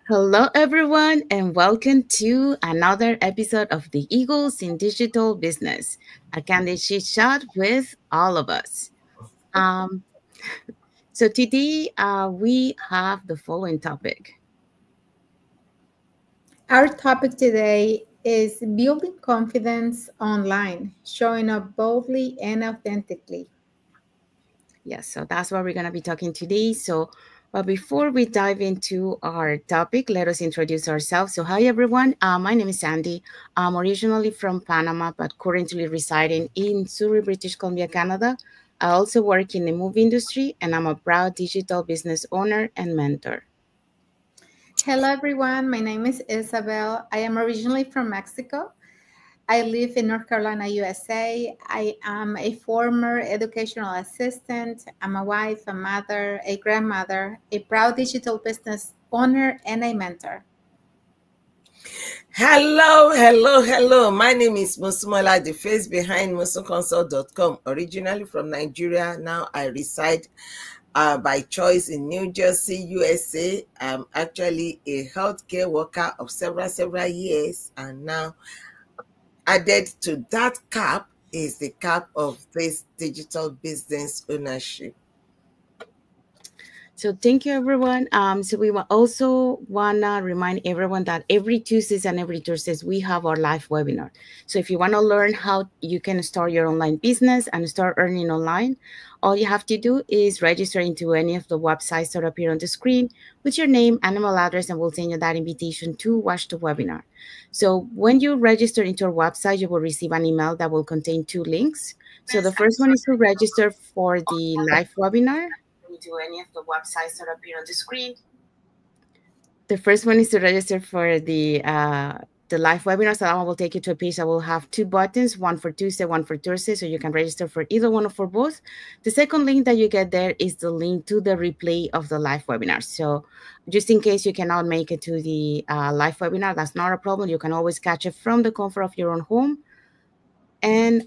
Hello, everyone, and welcome to another episode of the Eagles in Digital Business, a candid chit chat with all of us. Um, so today we have the following topic. Our topic today is building confidence online, showing up boldly and authentically. Yes, so that's what we're going to be talking today. But before we dive into our topic, let us introduce ourselves. So, hi everyone. My name is Sandy. I'm originally from Panama, but currently residing in Surrey, British Columbia, Canada. I also work in the movie industry, and I'm a proud digital business owner and mentor. Hello, everyone. My name is Isabel. I am originally from Mexico. I live in North Carolina, USA. I am a former educational assistant. I'm a wife, a mother, a grandmother, a proud digital business owner, and a mentor. Hello. My name is Musumola, the face behind musumconsult.com. Originally from Nigeria, now I reside by choice in New Jersey, USA. I'm actually a healthcare worker of several years, and now added to that cap is the cap of this digital business ownership. So thank you, everyone. So we also wanna remind everyone that every Tuesdays and every Thursdays we have our live webinar. So if you wanna learn how you can start your online business and start earning online, all you have to do is register into any of the websites that appear on the screen with your name and email address, and we'll send you that invitation to watch the webinar. So when you register into our website, you will receive an email that will contain two links. So the first one is to register for the live webinar to any of the websites that appear on the screen. The first one is to register for the live webinar. So that one will take you to a page that will have two buttons, one for Tuesday, one for Thursday. So you can register for either one or for both. The second link that you get there is the link to the replay of the live webinar. So just in case you cannot make it to the live webinar, that's not a problem. You can always catch it from the comfort of your own home, and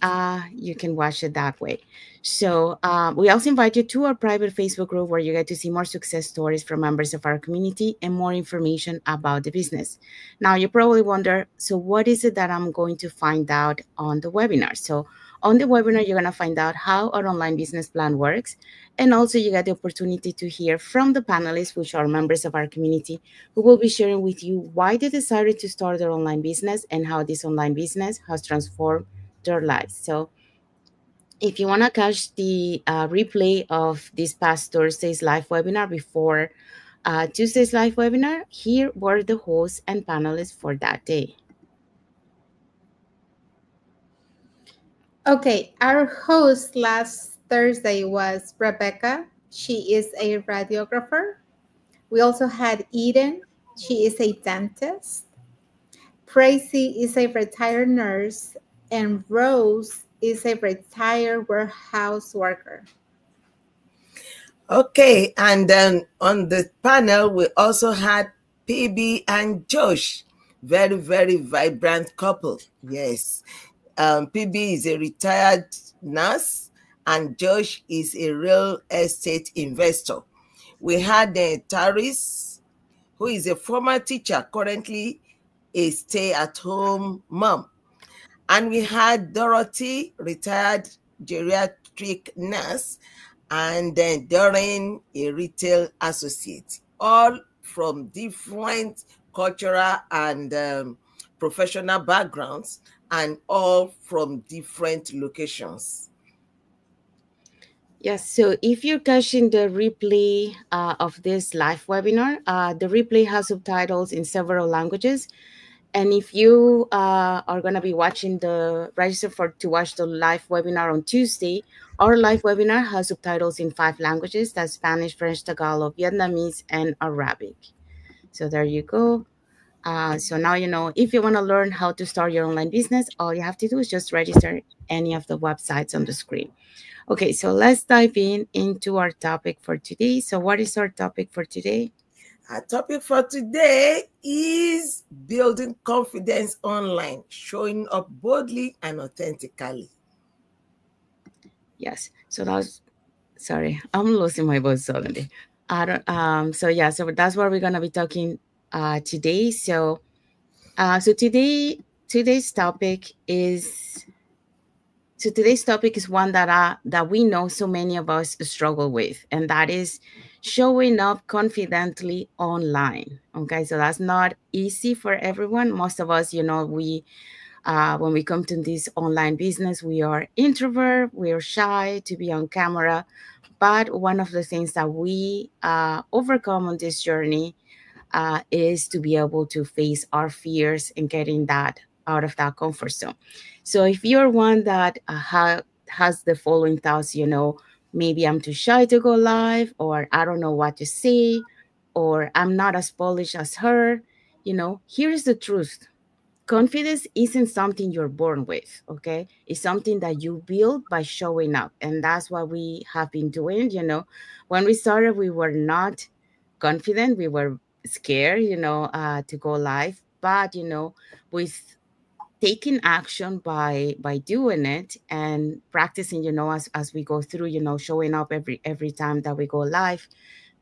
you can watch it that way. So we also invite you to our private Facebook group where you get to see more success stories from members of our community and more information about the business. Now, you probably wonder, so what is it that I'm going to find out on the webinar? So on the webinar, you're going to find out how our online business plan works. And also you get the opportunity to hear from the panelists, which are members of our community, who will be sharing with you why they decided to start their online business and how this online business has transformed their lives. So if you want to catch the replay of this past Thursday's live webinar before Tuesday's live webinar, here were the hosts and panelists for that day. Okay, our host last Thursday was Rebecca. She is a radiographer. We also had Eden. She is a dentist. Tracy is a retired nurse. And Rose is a retired warehouse worker. Okay, and then on the panel, we also had PB and Josh. Very vibrant couple. Yes. PB is a retired nurse, and Josh is a real estate investor. We had Taris, who is a former teacher, currently a stay-at-home mom. And we had Dorothy, retired geriatric nurse, and then Doreen, a retail associate, all from different cultural and professional backgrounds, and all from different locations. Yes, so if you're catching the replay of this live webinar, the replay has subtitles in several languages. And if you are going to be watching register to watch the live webinar on Tuesday, our live webinar has subtitles in 5 languages. That's Spanish, French, Tagalog, Vietnamese, and Arabic. So there you go. So now you know, if you want to learn how to start your online business, all you have to do is just register any of the websites on the screen. Okay, so let's dive into our topic for today. So what is our topic for today? Our topic for today is building confidence online, showing up boldly and authentically. Yes, so that's, sorry, I'm losing my voice suddenly. So that's what we're gonna be talking today. So today's topic is today's topic is one that we know so many of us struggle with, and that is showing up confidently online. Okay, so that's not easy for everyone. Most of us, we when we come to this online business, we are introvert, we are shy to be on camera. But one of the things that we overcome on this journey is to be able to face our fears and getting that out of that comfort zone. So if you're one that has the following thoughts, maybe I'm too shy to go live, or I don't know what to say, or I'm not as polished as her, here's the truth. Confidence isn't something you're born with, okay? It's something that you build by showing up. And that's what we have been doing. When we started, we were not confident. We were scared, to go live. But, with taking action by doing it and practicing, as we go through, showing up every time that we go live,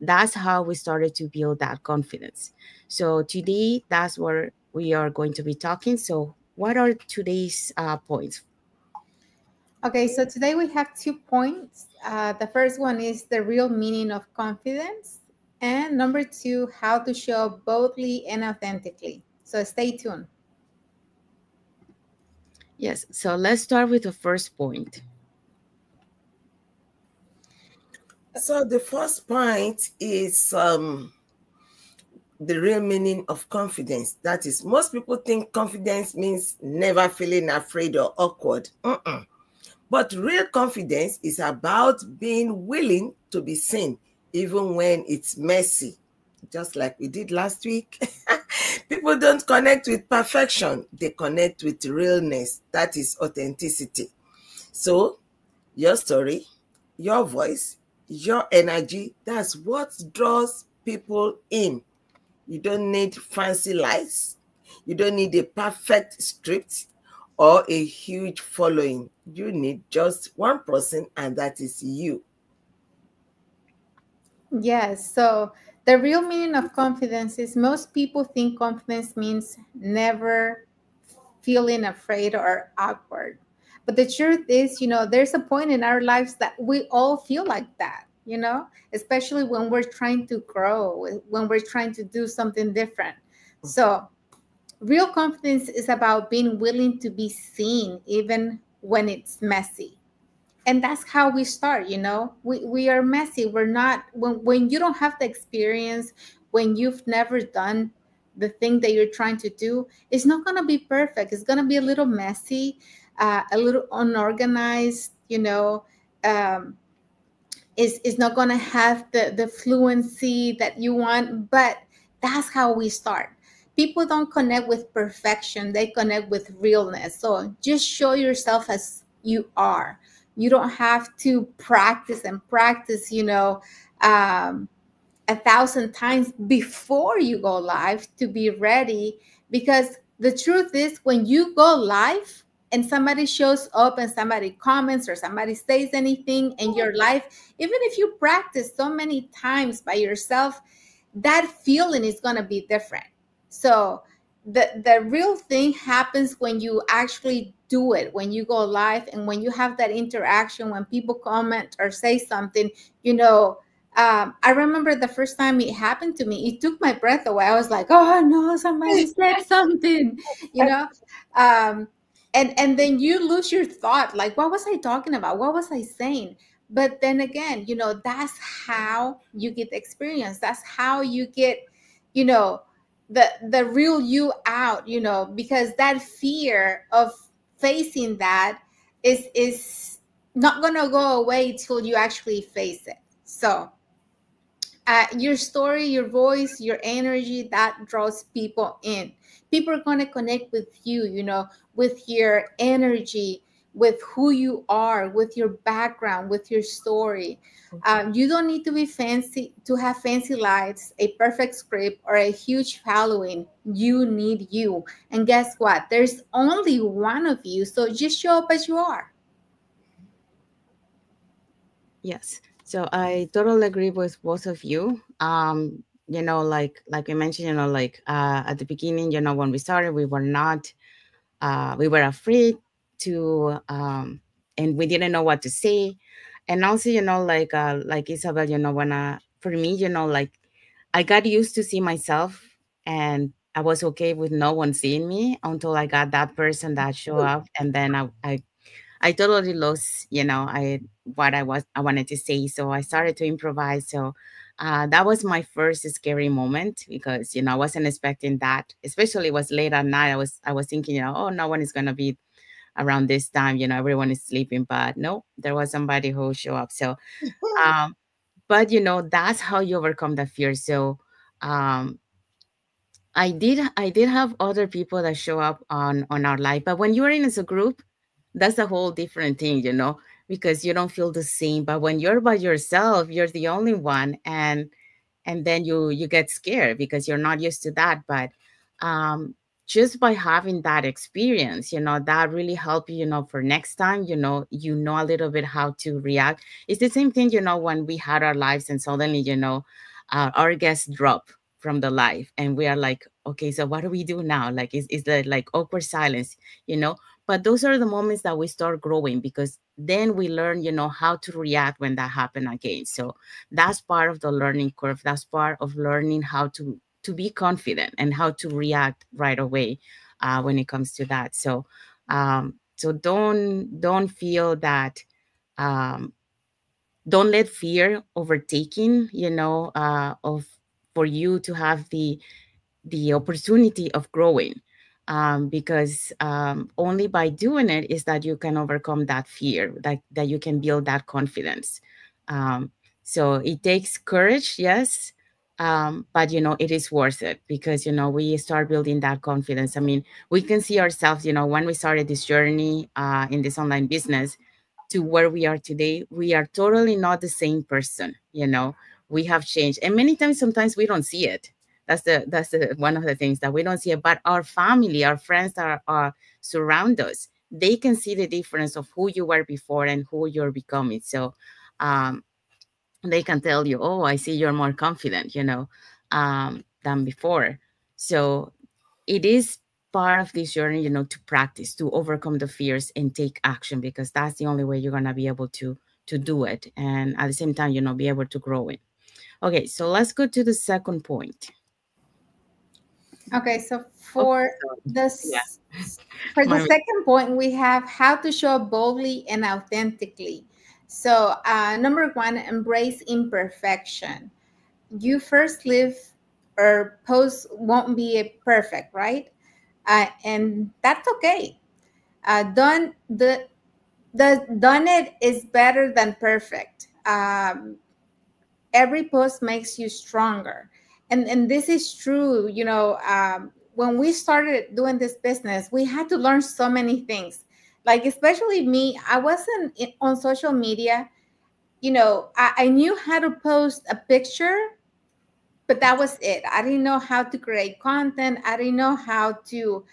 that's how we started to build that confidence. So today, that's where we are going to be talking. So what are today's points? Okay, so today we have 2 points. The first one is the real meaning of confidence, and number two, how to show boldly and authentically. So stay tuned. Yes, so let's start with the first point. So the first point is the real meaning of confidence. That is, most people think confidence means never feeling afraid or awkward. But real confidence is about being willing to be seen, even when it's messy. Just like we did last week. People don't connect with perfection, they connect with realness. That is authenticity. So, your story, your voice, your energy, that's what draws people in. You don't need fancy lights. You don't need a perfect script or a huge following. You need just one person, and that is you. Yes, so the real meaning of confidence is most people think confidence means never feeling afraid or awkward. But the truth is, there's a point in our lives that we all feel like that, especially when we're trying to grow, when we're trying to do something different. So, real confidence is about being willing to be seen even when it's messy. And that's how we start. We are messy. We're not, when you don't have the experience, when you've never done the thing that you're trying to do, it's not going to be perfect. It's going to be a little messy, a little unorganized. um, is not going to have the fluency that you want, but that's how we start. People don't connect with perfection, they connect with realness. So just show yourself as you are. You don't have to practice and practice, um, 1,000 times before you go live to be ready, because the truth is, when you go live and somebody shows up and somebody comments or somebody says anything in your life, even if you practice so many times by yourself, that feeling is going to be different. So the real thing happens when you actually do it, when you go live and when you have that interaction, when people comment or say something. I remember the first time it happened to me, it took my breath away. I was like, oh no, somebody said something, you know. Um, and then you lose your thought, like, what was I talking about? What was I saying? But then again, that's how you get experience. That's how you get, you know, the real you out, because that fear of facing that is not gonna go away till you actually face it. So your story, your voice, your energy, that draws people in. People are going to connect with you, with your energy, with who you are, with your background, with your story. You don't need to be fancy to have fancy lights, a perfect script, or a huge following. You need you. And guess what? There's only one of you. So just show up as you are. Yes. So I totally agree with both of you. like we mentioned, like at the beginning, when we started, we were not, we were afraid to, and we didn't know what to say. And also, like Isabel, when for me, like I got used to see myself, and I was okay with no one seeing me until I got that person that show up, and then I totally lost, I what I wanted to say. So I started to improvise. So that was my first scary moment, because I wasn't expecting that. Especially it was late at night. I was thinking, oh, no one is gonna be around this time. Everyone is sleeping. But no, there was somebody who showed up. So, um, but that's how you overcome the fear. So, um, I did have other people that show up on our life, but when you're in as a group, that's a whole different thing, because you don't feel the same. But when you're by yourself, you're the only one, and then you get scared because you're not used to that. But um just by having that experience, that really help you, for next time, a little bit how to react. It's the same thing, when we had our lives and suddenly, our guests drop from the live, and we are like, okay, so what do we do now? Like, is the like awkward silence, but those are the moments that we start growing, because then we learn, how to react when that happen again. So that's part of the learning curve. That's part of learning how to be confident and how to react right away, when it comes to that. So don't feel that, um, don't let fear overtaking, of for you to have the opportunity of growing, because only by doing it is that you can overcome that fear, that you can build that confidence. um, so it takes courage, yes, but it is worth it, because we start building that confidence. I mean, we can see ourselves, when we started this journey, in this online business, to where we are today. We are totally not the same person. We have changed, and many times, sometimes we don't see it. That's the one of the things that we don't see it. But our family, our friends that are surround us, they can see the difference of who you were before and who you're becoming. So um, they can tell you, oh, I see you're more confident, than before. So it is part of this journey, to practice, to overcome the fears and take action, because that's the only way you're gonna be able to do it, and at the same time, be able to grow it. Okay, so let's go to the second point. Okay, so Okay, for so yeah, this, for the my second point, we have how to show up boldly and authentically. So, number one, embrace imperfection. You first live or post won't be perfect, right? And that's okay. Done the done it is better than perfect. Every post makes you stronger, and this is true. When we started doing this business, we had to learn so many things. Like, especially me, I wasn't on social media. I knew how to post a picture, but that was it. I didn't know how to create content. I didn't know how to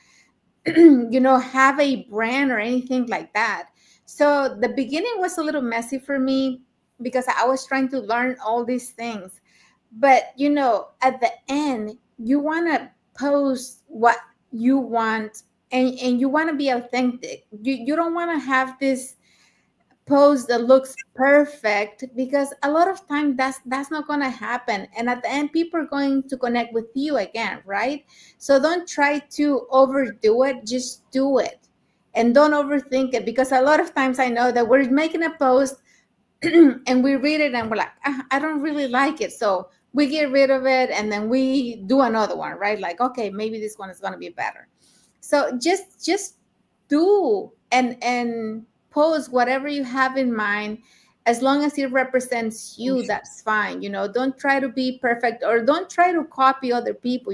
have a brand or anything like that. So the beginning was a little messy for me because I was trying to learn all these things. But at the end, you want to post what you want, and you want to be authentic. You don't want to have this post that looks perfect, because a lot of time that's not going to happen, and at the end people are going to connect with you again, right? So don't try to overdo it, just do it, and don't overthink it, because a lot of times I know that we're making a post and we read it and we're like, I don't really like it, so we get rid of it and then we do another one, right? Like, okay, maybe this one is going to be better. So just do and pose whatever you have in mind. As long as it represents you, that's fine. Don't try to be perfect, or don't try to copy other people.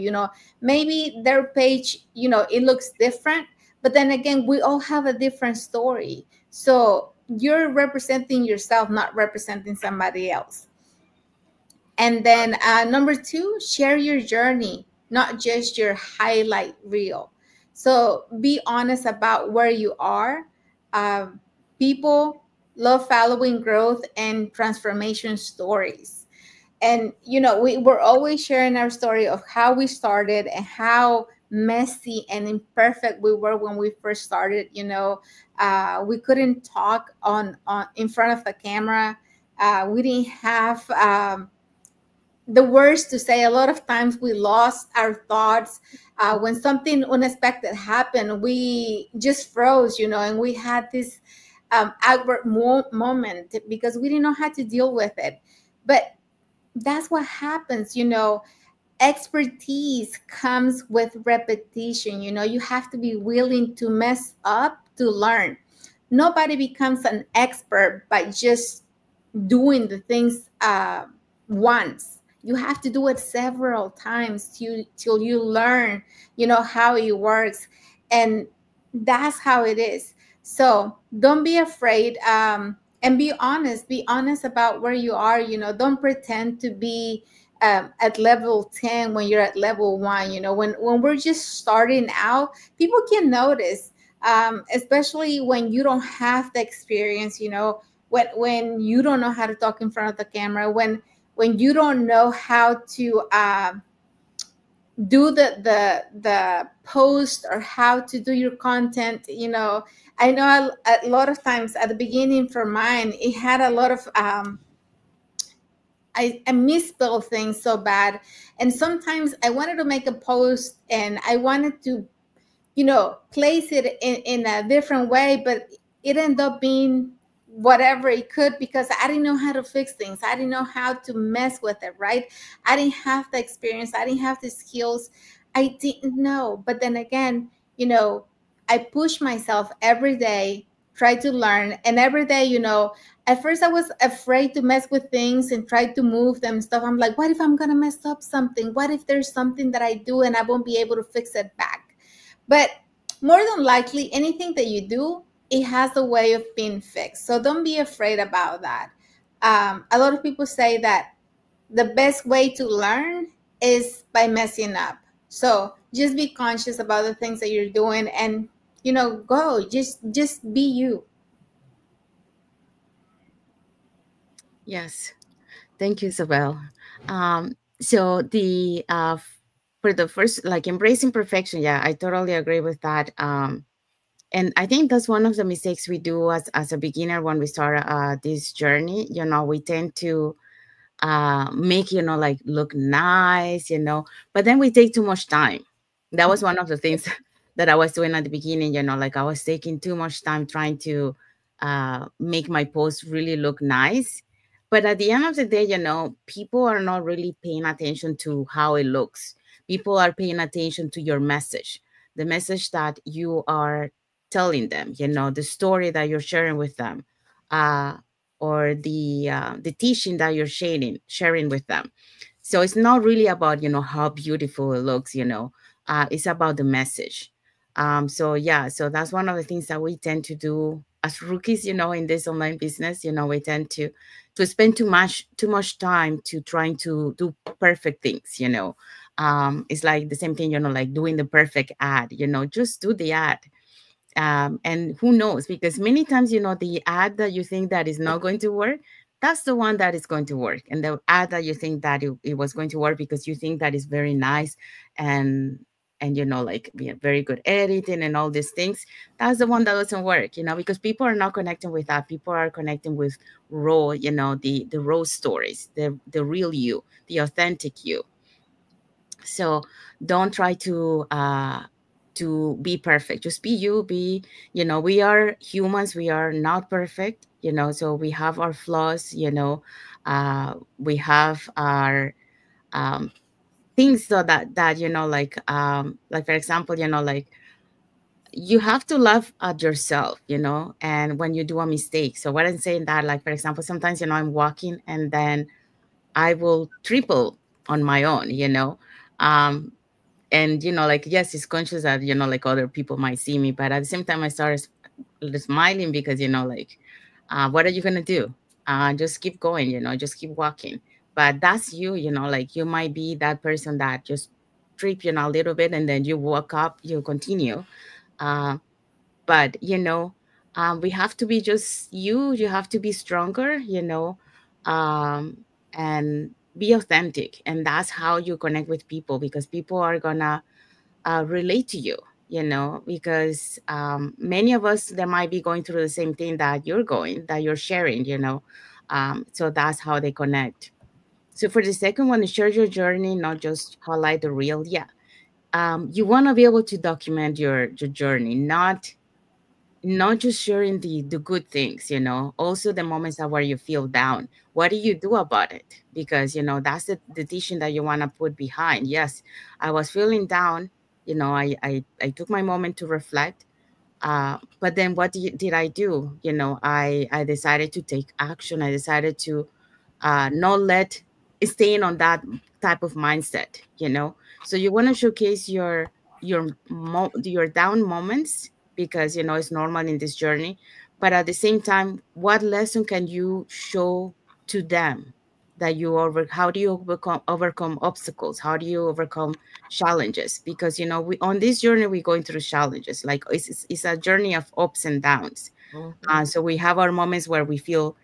Maybe their page, it looks different, but then again, we all have a different story. So you're representing yourself, not representing somebody else. And then number two, share your journey, not just your highlight reel. So be honest about where you are. People love following growth and transformation stories. And we were always sharing our story of how we started and how messy and imperfect we were when we first started. We couldn't talk on in front of the camera. We didn't have the words to say. A lot of times we lost our thoughts. When something unexpected happened, we just froze, and we had this awkward moment because we didn't know how to deal with it. But that's what happens. Expertise comes with repetition. You have to be willing to mess up to learn. Nobody becomes an expert by just doing the things once. You have to do it several times till you learn how it works. And that's how it is. So don't be afraid, and be honest about where you are. Don't pretend to be at level 10 when you're at level 1. When we're just starting out, people can notice, especially when you don't have the experience. When you don't know how to talk in front of the camera, when you don't know how to do the post, or how to do your content. I know a lot of times at the beginning for mine, it had a lot of I misspell things so bad. And sometimes I wanted to make a post and I wanted to place it in a different way, but it ended up being whatever it could, because I didn't know how to fix things. I didn't know how to mess with it, right? I didn't have the experience. I didn't have the skills. I didn't know. But then again, I push myself every day, try to learn. And every day, at first I was afraid to mess with things and try to move them and stuff. I'm like, what if I'm going to mess up something? What if there's something that I do and I won't be able to fix it back? But more than likely, anything that you do, it has a way of being fixed. So don't be afraid about that. A lot of people say that the best way to learn is by messing up. So just be conscious about the things that you're doing, and go. Just be you. Yes. Thank you, Isabel. So for the first, like embracing perfection, yeah, I totally agree with that. And I think that's one of the mistakes we do as a beginner when we start this journey. We tend to make like look nice, but then we take too much time. That was one of the things that I was doing at the beginning. Like I was taking too much time trying to make my post really look nice. But at the end of the day, people are not really paying attention to how it looks. People are paying attention to your message, the message that you are telling them, the story that you're sharing with them. uh, or the teaching that you're sharing with them. So it's not really about how beautiful it looks. It's about the message. So yeah, so that's one of the things that we tend to do as rookies, in this online business. We tend to spend too much time to trying to do perfect things. It's like the same thing, like doing the perfect ad. Just do the ad. And who knows, because many times the ad that you think that is not going to work, that's the one that is going to work. And the ad that you think that it was going to work because you think that is very nice, and like very good editing and all these things, that's the one that doesn't work. Because people are not connecting with that. People are connecting with raw, the raw stories, the real you, the authentic you. So don't try to be perfect. Just be you. We are humans. We are not perfect. So we have our flaws. We have our um, things, so that like for example, like you have to laugh at yourself, and when you do a mistake. So what I'm saying that, like for example, sometimes I'm walking and then I will triple on my own. Um, and like, yes, it's conscious that like other people might see me, but at the same time I started smiling because like, what are you gonna do? Just keep going, just keep walking. But that's you, like you might be that person that just trip a little bit, and then you walk up, you continue. uh, but we have to be just you have to be stronger. And be authentic, and that's how you connect with people, because people are gonna relate to you, you know, because many of us that might be going through the same thing that you're sharing, you know. So that's how they connect. So for the second one, share your journey, not just highlight the real. Yeah, you want to be able to document your journey, not just sharing the good things, you know, also the moments that where you feel down. What do you do about it? Because, you know, that's the teaching that you want to put behind. Yes, I was feeling down, you know, I took my moment to reflect. But then what did I do? You know, I decided to take action. I decided to not let staying on that type of mindset, you know. So you want to showcase your down moments, because, you know, it's normal in this journey. But at the same time, what lesson can you show to them, that how do you overcome obstacles, how do you overcome challenges? Because, you know, we on this journey we're going through challenges, like it's a journey of ups and downs. Mm-hmm. So we have our moments where we feel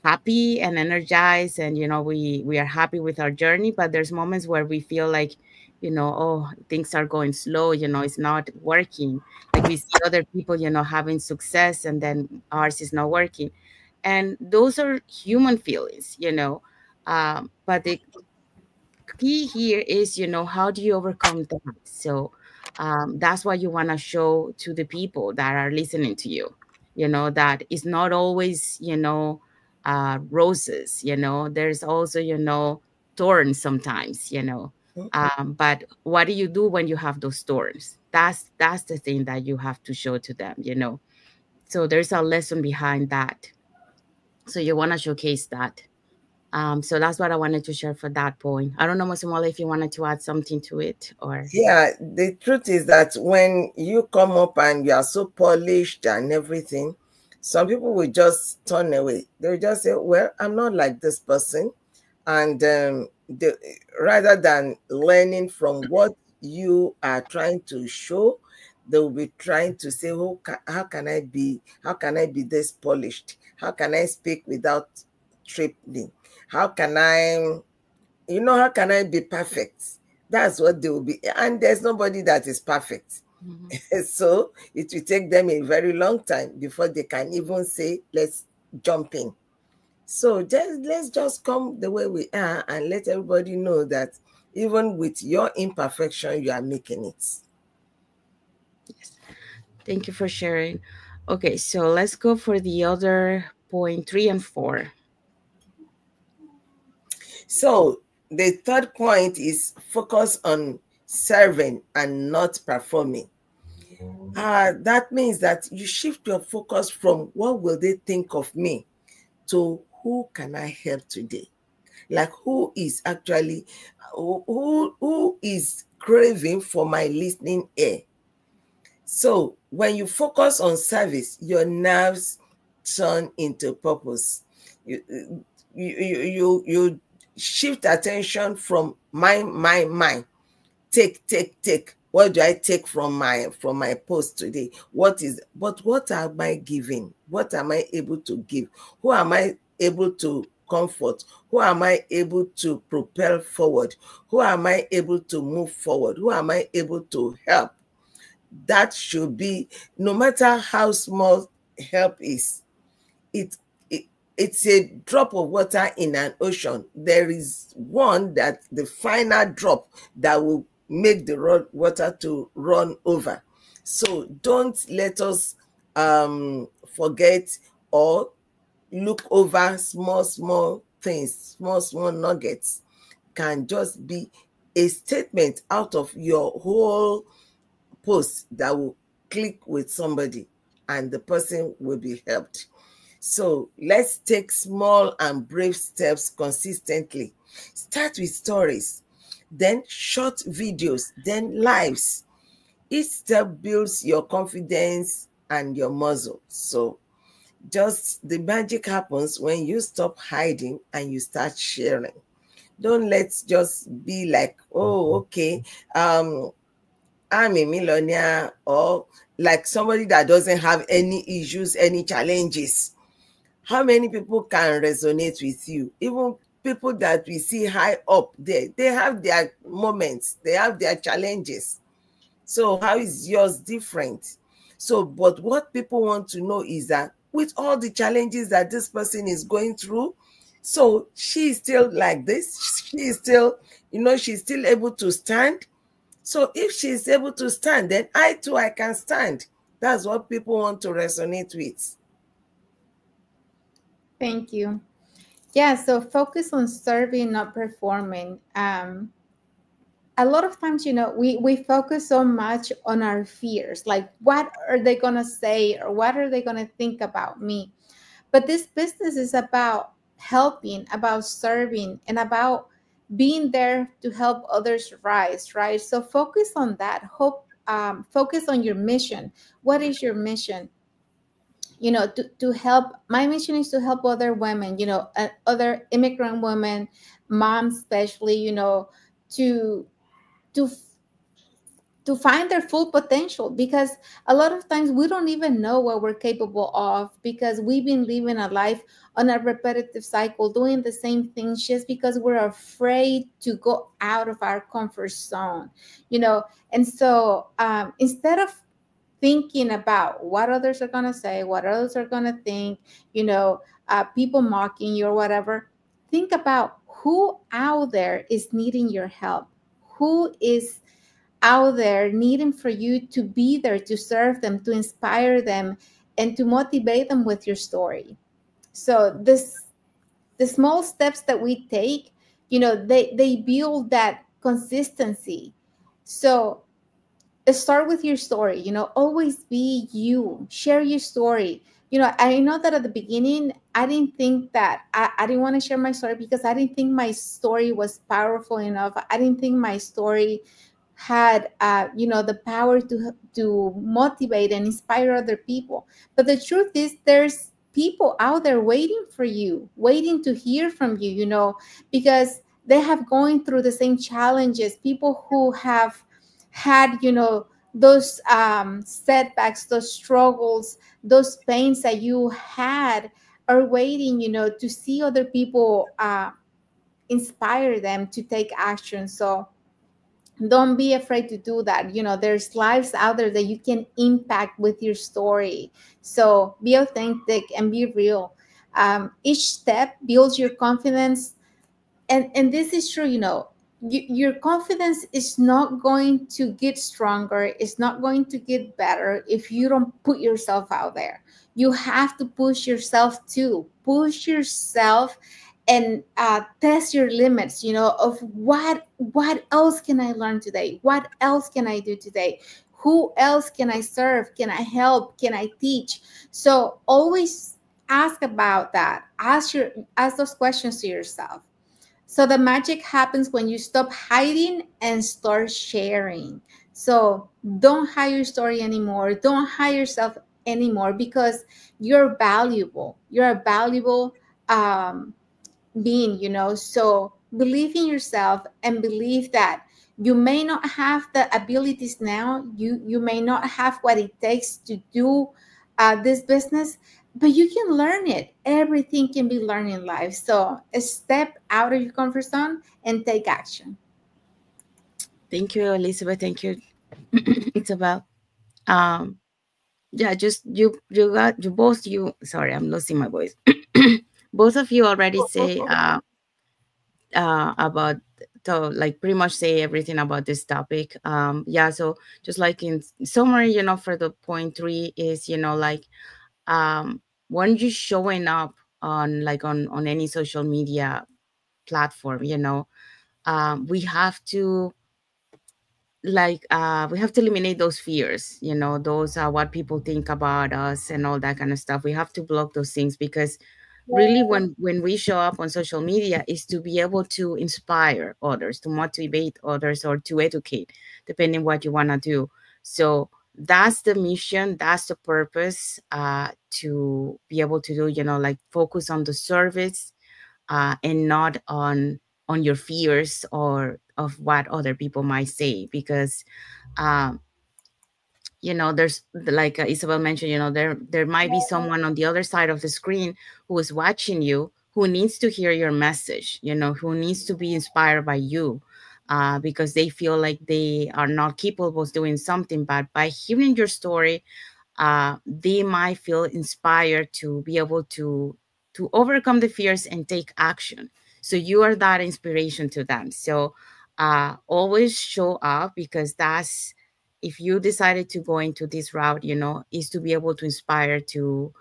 happy and energized, and, you know, we are happy with our journey. But there's moments where we feel like, you know, oh, things are going slow, you know, it's not working. Like we see other people, you know, having success, and then ours is not working. And those are human feelings, you know. But the key here is, you know, how do you overcome that? So that's what you want to show to the people that are listening to you, you know, that it's not always, you know, roses, you know, there's also, you know, thorns sometimes, you know. But what do you do when you have those thorns? That's the thing that you have to show to them, you know. So there's a lesson behind that, so you want to showcase that. So that's what I wanted to share for that point. I don't know, Masamola, if you wanted to add something to it or. Yeah, the truth is that when you come up and you are so polished and everything, some people will just turn away. They'll just say, well, I'm not like this person. And rather than learning from what you are trying to show, they will be trying to say, oh, how can I be this polished? How can I speak without tripping? How can how can I be perfect? That's what they will be. And there's nobody that is perfect. Mm-hmm. So it will take them a very long time before they can even say, let's jump in. So let's just come the way we are and let everybody know that even with your imperfection, you are making it. Yes. Thank you for sharing. Okay, so let's go for the other point 3 and 4. So the third point is focus on serving and not performing. That means that you shift your focus from what will they think of me to who can I help today? Like who is actually, who is craving for my listening ear? So when you focus on service, your nerves turn into purpose. You shift attention from my. Take. What do I take from my post today? What am I giving? What am I able to give? Who am I able to comfort? Who am I able to propel forward? Who am I able to move forward? Who am I able to help? That should be, no matter how small help is, it's a drop of water in an ocean. There is one that the final drop that will make the water to run over. So don't let us forget or look over small things. Small nuggets can just be a statement out of your whole post that will click with somebody and the person will be helped. So let's take small and brave steps consistently. Start with stories, then short videos, then lives. Each step builds your confidence and your muscle. So just the magic happens when you stop hiding and you start sharing. Don't let's just be like, oh, okay, I'm a millionaire, or like somebody that doesn't have any issues, any challenges. How many people can resonate with you? Even people that we see high up there, they have their moments, they have their challenges. So how is yours different? So, but what people want to know is that with all the challenges that this person is going through, so she is still like this, she is still, she's still able to stand. So if she is able to stand, then I too, I can stand. That's what people want to resonate with. Thank you. Yeah, so focus on serving, not performing. A lot of times, we focus so much on our fears, like what are they going to say or what are they going to think about me? But this business is about helping, about serving, and about being there to help others rise, right? So focus on that. Focus on your mission. What is your mission? To help. My mission is to help other women, other immigrant women, moms especially, to to to find their full potential, because a lot of times we don't even know what we're capable of, because we've been living a life on a repetitive cycle doing the same things just because we're afraid to go out of our comfort zone. And so instead of thinking about what others are going to say, what others are going to think, people mocking you or whatever, think about who out there is needing your help, who is out there needing for you to be there to serve them, to inspire them, and to motivate them with your story. So the small steps that we take, they build that consistency. So start with your story. Always be you, share your story. I know that at the beginning I didn't think that I didn't want to share my story, because I didn't think my story was powerful enough. I didn't think my story had the power to motivate and inspire other people. But the truth is, there's people out there waiting for you, waiting to hear from you, because they have going through the same challenges. People who have had those setbacks, those struggles, those pains that you had, are waiting to see other people, inspire them to take action. So don't be afraid to do that. There's lives out there that you can impact with your story. So be authentic and be real. Each step builds your confidence, and this is true. Your confidence is not going to get stronger, it's not going to get better if you don't put yourself out there. You have to push yourself too. Push yourself and test your limits, of what else can I learn today, what else can I do today, who else can I serve, can I help, can I teach? So always ask about that. Ask those questions to yourself. So the magic happens when you stop hiding and start sharing. So don't hide your story anymore. Don't hide yourself anymore, because you're valuable. You're a valuable being, So believe in yourself and believe that you may not have the abilities now. You may not have what it takes to do this business, but you can learn it. Everything can be learned in life. So step out of your comfort zone and take action. Thank you, Elizabeth. Thank you, Isabel. Um, yeah, just you both, sorry, I'm losing my voice. Both of you already say about, so like pretty much say everything about this topic. Yeah, so just like in summary, for the point 3 is, like when you're showing up on like on any social media platform, we have to we have to eliminate those fears, those are what people think about us and all that kind of stuff. We have to block those things, because really when we show up on social media is to be able to inspire others, to motivate others, or to educate, depending what you want to do. So that's the mission, that's the purpose, to be able to do, like focus on the service, and not on your fears or of what other people might say. Because um there's like Isabel mentioned, there might be someone on the other side of the screen who is watching you, who needs to hear your message, who needs to be inspired by you, because they feel like they are not capable of doing something. But by hearing your story, they might feel inspired to be able to overcome the fears and take action. So you are that inspiration to them. So always show up, because that's, if you decided to go into this route, is to be able to inspire, to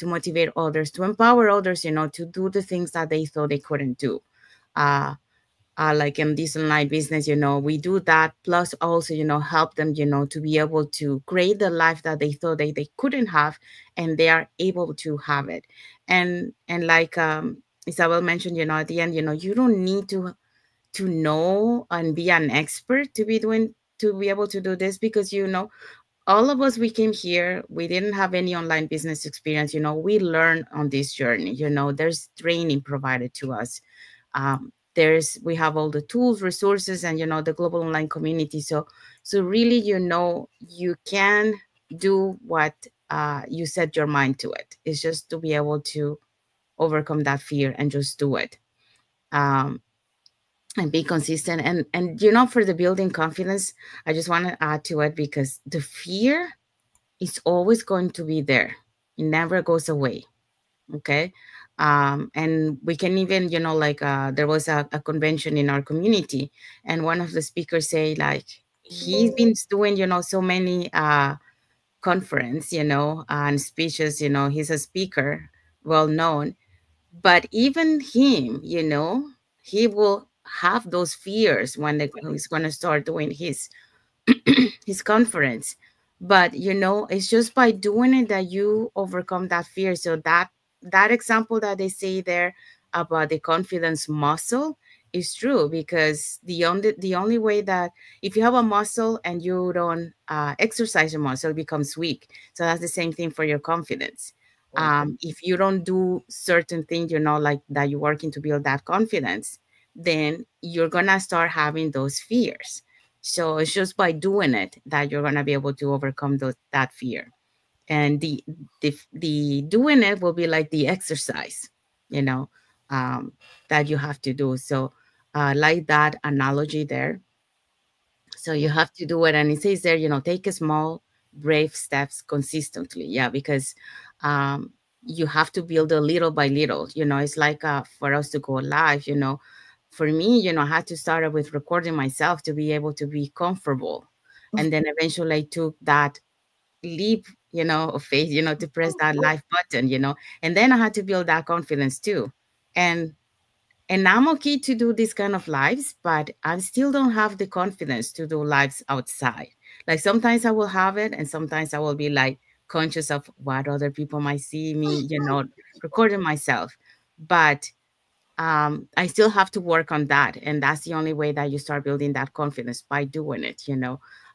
motivate others, to empower others, to do the things that they thought they couldn't do. uh, like in this online business, we do that. Plus also, help them, to be able to create the life that they thought they couldn't have, and they are able to have it. And like Isabel mentioned, at the end, you don't need to know and be an expert to be able to do this, because all of us, we came here, we didn't have any online business experience. We learn on this journey. There's training provided to us. We have all the tools, resources, and the global online community. So really, you can do what you set your mind to. It's just to be able to overcome that fear and just do it. um, and be consistent. And for the building confidence, I just want to add to it, because the fear is always going to be there. It never goes away. Okay. And we can even, like there was a convention in our community, and one of the speakers say, like, he's been doing, so many conference, and speeches. He's a speaker, well known. But even him, he will have those fears when he's going to start doing his conference. But it's just by doing it that you overcome that fear. So that example that they say there about the confidence muscle is true, because the only way that, if you have a muscle and you don't exercise your muscle, it becomes weak. So that's the same thing for your confidence. If you don't do certain things, like that, you're working to build that confidence, then you're gonna start having those fears. So it's just by doing it that you're gonna be able to overcome that fear. And the doing it will be like the exercise, you know, um, that you have to do. So like that analogy there. So you have to do it, and it says there, take a small, brave steps consistently. Yeah, because um, you have to build a little by little. It's like for us to go live. For me, I had to start with recording myself to be able to be comfortable, and then eventually I took that leap, of faith, to press that live button, and then I had to build that confidence too. And I'm okay to do this kind of lives, but I still don't have the confidence to do lives outside. Like sometimes I will have it, and sometimes I will be like conscious of what other people might see me, recording myself. But I still have to work on that. And that's the only way that you start building that confidence, by doing it,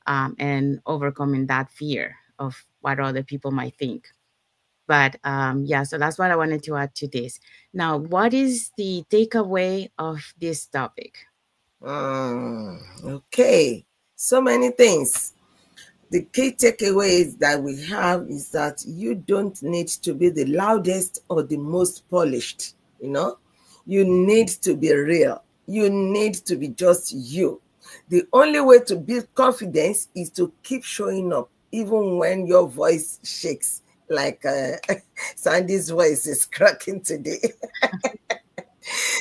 and overcoming that fear of what other people might think. But yeah, so that's what I wanted to add to this. Now, what is the takeaway of this topic? Okay, so many things. The key takeaways that we have is that you don't need to be the loudest or the most polished. You need to be real. You need to be just you. The only way to build confidence is to keep showing up, even when your voice shakes, like Sandy's voice is cracking today.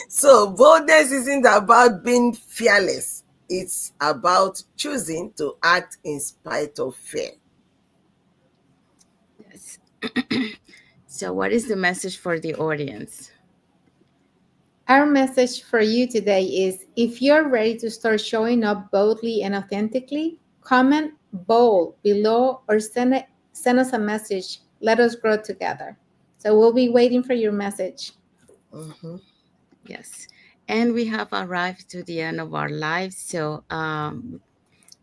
So boldness isn't about being fearless. It's about choosing to act in spite of fear. Yes. So what is the message for the audience? Our message for you today is, if you're ready to start showing up boldly and authentically, comment bold below or send us a message. Let us grow together. So we'll be waiting for your message. Mm-hmm. Yes. And we have arrived to the end of our lives. So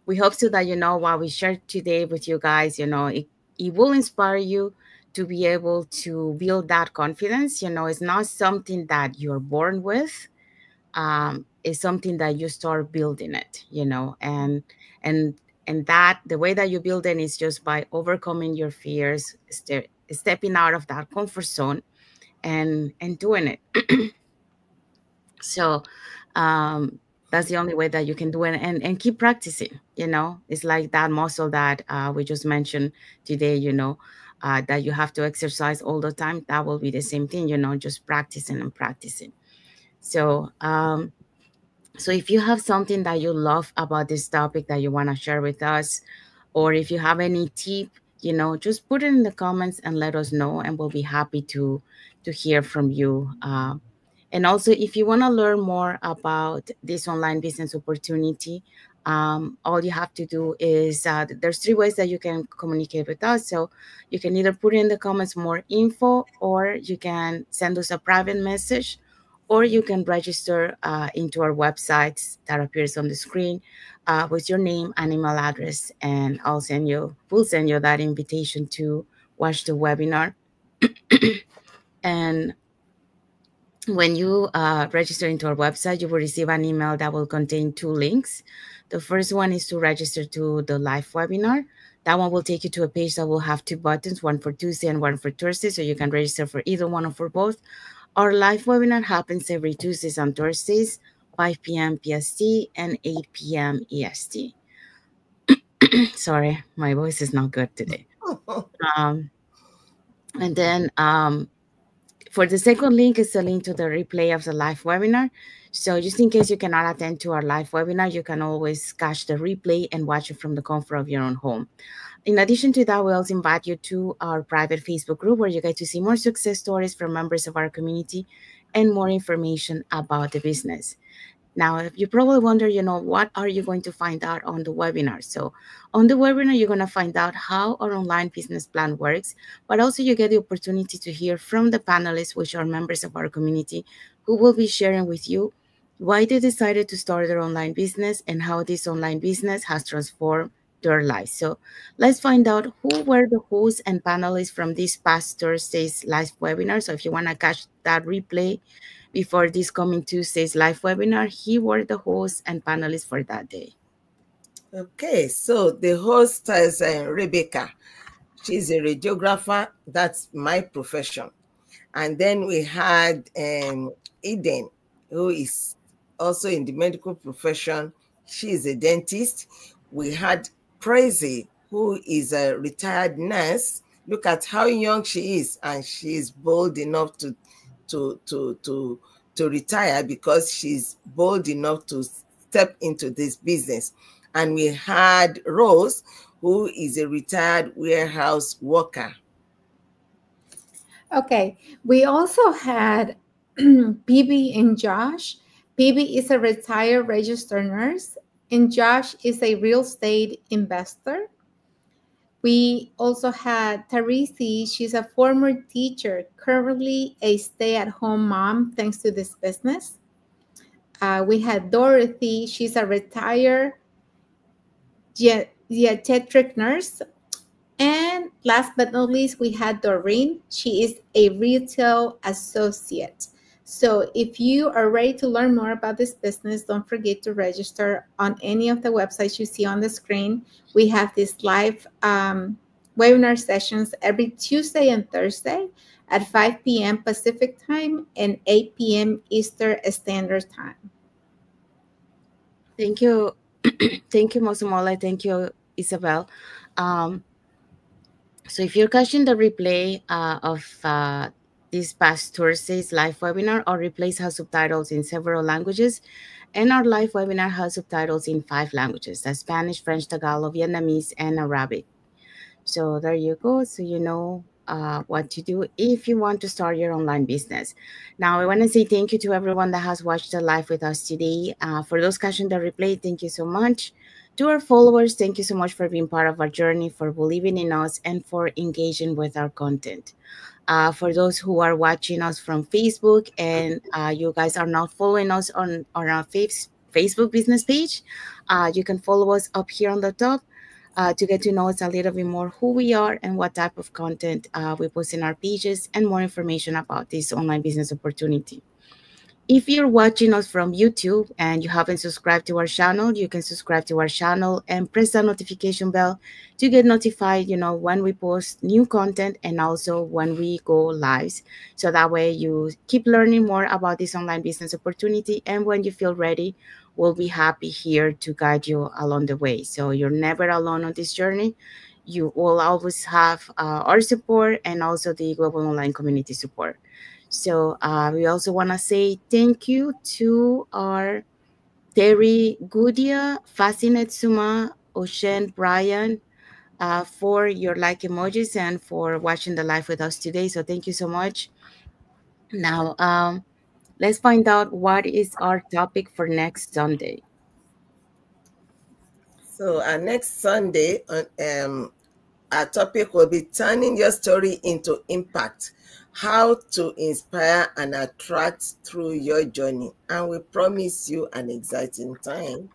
we hope so that, what we shared today with you guys, it will inspire you to be able to build that confidence. It's not something that you're born with. It's something that you start building it, and that the way that you build it is just by overcoming your fears, stepping out of that comfort zone, and doing it. So that's the only way that you can do it, and keep practicing. It's like that muscle that we just mentioned today, that you have to exercise all the time. That will be the same thing, just practicing and practicing. So if you have something that you love about this topic that you want to share with us, or if you have any tip, just put it in the comments and let us know, and we'll be happy to hear from you. And also, if you want to learn more about this online business opportunity, all you have to do is there's 3 ways that you can communicate with us. So you can either put in the comments more info, or you can send us a private message, or you can register into our websites that appears on the screen with your name and email address, and we'll send you that invitation to watch the webinar. And when you register into our website, you will receive an email that will contain 2 links. The first one is to register to the live webinar. That one will take you to a page that will have 2 buttons, one for Tuesday and one for Thursday, so you can register for either one or for both. Our live webinar happens every Tuesdays and Thursdays, 5 p.m. PST and 8 p.m. EST. Sorry, my voice is not good today. And then for the second link is a link to the replay of the live webinar. So just in case you cannot attend to our live webinar, you can always catch the replay and watch it from the comfort of your own home. In addition to that, we also invite you to our private Facebook group, where you get to see more success stories from members of our community and more information about the business. Now, if you probably wonder, what are you going to find out on the webinar? So on the webinar, you're going to find out how our online business plan works, but also you get the opportunity to hear from the panelists, which are members of our community, who will be sharing with you why they decided to start their online business and how this online business has transformed their lives. So let's find out who were the hosts and panelists from this past Thursday's live webinar. So if you want to catch that replay before this coming Tuesday's live webinar, he were the host and panelists for that day. Okay, so the host is Rebecca. She's a radiographer. That's my profession. And then we had Eden, who is also in the medical profession. She is a dentist. We had Praise, who is a retired nurse. Look at how young she is, and she is bold enough to retire because she's bold enough to step into this business. And we had Rose, who is a retired warehouse worker. Okay, we also had PB and Josh. PB is a retired registered nurse, and Josh is a real estate investor. We also had Tarisi. She's a former teacher, currently a stay-at-home mom thanks to this business. We had Dorothy. She's a retired geriatric nurse. And last but not least, we had Doreen. She is a retail associate. So if you are ready to learn more about this business, don't forget to register on any of the websites you see on the screen. We have these live webinar sessions every Tuesday and Thursday at 5 p.m. Pacific time and 8 p.m. Eastern Standard Time. Thank you. Thank you, Mosumole. Thank you, Isabel. So if you're catching the replay of this past Thursday's live webinar, our replays have subtitles in several languages, and our live webinar has subtitles in 5 languages: that's Spanish, French, Tagalog, Vietnamese, and Arabic. So there you go. So you know what to do if you want to start your online business. Now, I want to say thank you to everyone that has watched the live with us today. For those catching the replay, thank you so much. To our followers, thank you so much for being part of our journey, for believing in us, and for engaging with our content. For those who are watching us from Facebook and you guys are not following us on our Facebook business page, you can follow us up here on the top to get to know us a little bit more, who we are and what type of content we post in our pages, and more information about this online business opportunity. If you're watching us from YouTube and you haven't subscribed to our channel, you can subscribe to our channel and press the notification bell to get notified, when we post new content and also when we go live. So that way you keep learning more about this online business opportunity. And when you feel ready, we'll be happy here to guide you along the way. So you're never alone on this journey. You will always have our support and also the global online community support. So we also want to say thank you to our Terry Goodia, Fascinate Suma, Ocean, Brian, for your like emojis and for watching the live with us today. So thank you so much. Now, let's find out what is our topic for next Sunday. So our next Sunday, our topic will be turning your story into impact, how to inspire and attract through your journey. And we promise you an exciting time.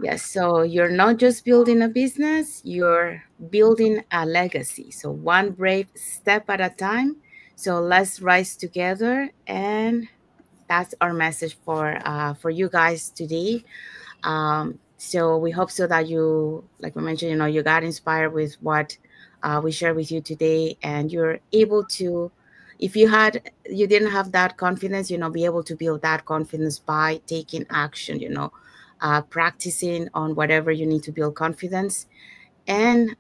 Yes, so you're not just building a business, you're building a legacy. So one brave step at a time. So let's rise together, and that's our message for you guys today. So we hope so that you, like we mentioned, you got inspired with what we share with you today, and you're able to, if you didn't have that confidence, be able to build that confidence by taking action, practicing on whatever you need to build confidence, and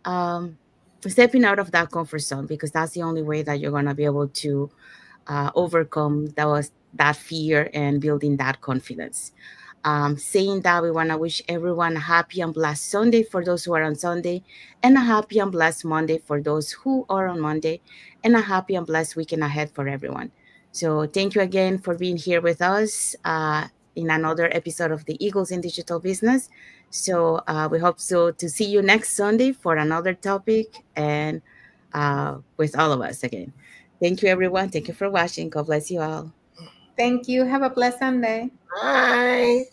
stepping out of that comfort zone, because that's the only way that you're going to be able to overcome that fear and building that confidence. Saying that, we want to wish everyone a happy and blessed Sunday for those who are on Sunday, and a happy and blessed Monday for those who are on Monday, and a happy and blessed weekend ahead for everyone. So thank you again for being here with us in another episode of the Eagles in Digital Business. So we hope so to see you next Sunday for another topic, and with all of us again. Thank you, everyone. Thank you for watching. God bless you all. Thank you. Have a pleasant day. Bye.